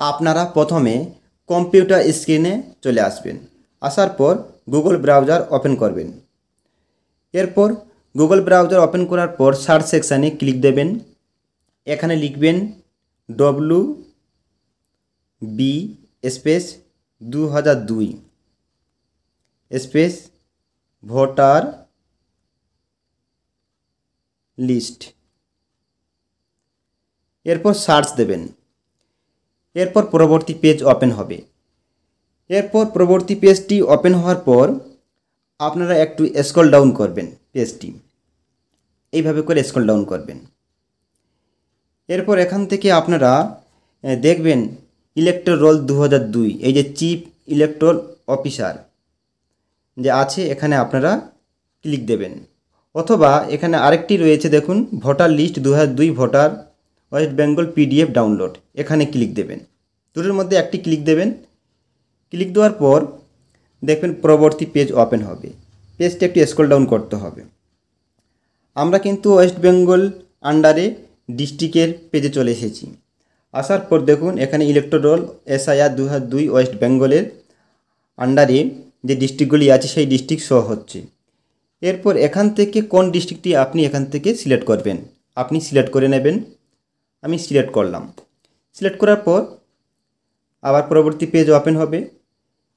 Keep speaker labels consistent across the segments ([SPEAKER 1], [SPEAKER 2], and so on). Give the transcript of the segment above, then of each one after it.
[SPEAKER 1] আপনারা প্রথমে কম্পিউটার স্ক্রিনে চলে আসবেন। আসার পর গুগল ব্রাউজার ওপেন করবেন। এরপর গুগল ব্রাউজার ওপেন করার পর সার্চ সেকশানে ক্লিক দেবেন। এখানে লিখবেন WB space 2002 space voter list. এরপর সার্চ দেবেন। এরপর পরবর্তী পেজ ওপেন হবে। এরপর পরবর্তী পেজটি ওপেন হওয়ার পর আপনারা একটু স্ক্রল ডাউন করবেন পেজটি, এইভাবে করে স্ক্রল ডাউন করবেন। এরপর এখান থেকে আপনারা দেখবেন ইলেকটোরাল রোল 2002, এই যে চিফ ইলেকটোরাল অফিসার যে আছে, এখানে আপনারা ক্লিক দেবেন। অথবা এখানে আরেকটি রয়েছে, দেখুন voter list 2002 voter West Bengal PDF download, এখানে ক্লিক দেবেন। দুটোর মধ্যে একটি ক্লিক দেবেন। ক্লিক দেওয়ার পর দেখবেন পরবর্তী পেজ ওপেন হবে। পেজটি একটু স্ক্রল ডাউন করতে হবে। আমরা কিন্তু ওয়েস্ট বেঙ্গল আন্ডারে ডিস্ট্রিক্টের পেজে চলে এসেছি। আসার পর দেখুন এখানে ইলেকটোরাল রোল SIR 2002 ওয়েস্ট বেঙ্গলের আন্ডারে যে ডিস্ট্রিক্টগুলি আছে সেই ডিস্ট্রিক্ট শো হচ্ছে। এরপর এখান থেকে কোন ডিস্ট্রিক্টটি আপনি এখান থেকে সিলেক্ট করবেন, আপনি সিলেক্ট করে নেবেন। আমি সিলেক্ট করলাম। সিলেক্ট করার পর আবার পরবর্তী পেজ ওপেন হবে।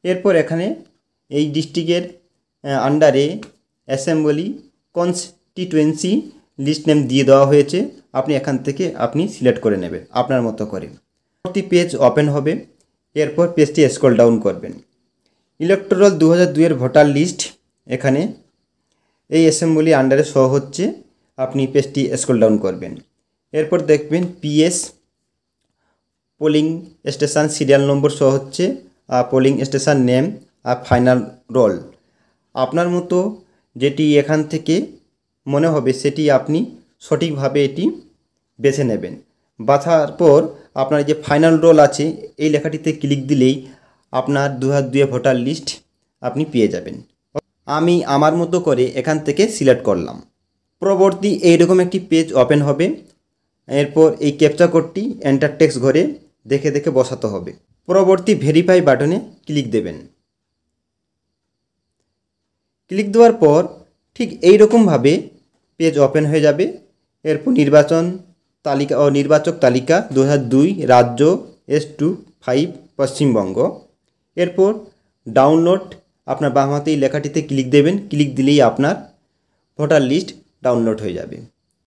[SPEAKER 1] এরপর এখানে এই ডিস্ট্রিক্টের আন্ডারে অ্যাসেম্বলি কনস্টিটুয়েন্সি লিস্ট নেম দিয়ে দেওয়া হয়েছে। আপনি এখান থেকে আপনি সিলেক্ট করে নেবেন আপনার মতো করে। পরবর্তী পেজ ওপেন হবে। এরপর পেজটি স্ক্রল ডাউন করবেন। ইলেকটোরাল 2002 এর ভোটার লিস্ট এখানে এই অ্যাসেম্বলি আন্ডারে শো হচ্ছে। আপনি পেজটি স্ক্রল ডাউন করবেন। এরপর দেখবেন PS polling station serial number show হচ্ছে, পোলিং স্টেশন নেম আর ফাইনাল রোল। আপনার মতো যেটি এখান থেকে মনে হবে সেটি আপনি সঠিকভাবে এটি বেছে নেবেন। বাছার পর আপনার যে ফাইনাল রোল আছে এই লেখাটিতে ক্লিক দিলেই আপনার 2002 ভোটার লিস্ট আপনি পেয়ে যাবেন। আমি আমার মতো করে এখান থেকে সিলেক্ট করলাম। পরবর্তী এইরকম একটি পেজ ওপেন হবে। এরপর এই ক্যাপচা কোডটি এন্টার টেক্সট ঘরে দেখে দেখে বসাতে হবে। পরবর্তী ভেরিফাই বাটনে ক্লিক দেবেন। ক্লিক দেওয়ার পর ঠিক এই রকমভাবে পেজ ওপেন হয়ে যাবে। এরপর নির্বাচন তালিকা ও নির্বাচক তালিকা 2002 রাজ্য S25 পশ্চিমবঙ্গ। এরপর ডাউনলোড আপনার বাম হাতে এই লেখাটিতে ক্লিক দেবেন। ক্লিক দিলেই আপনার ভোটার লিস্ট ডাউনলোড হয়ে যাবে।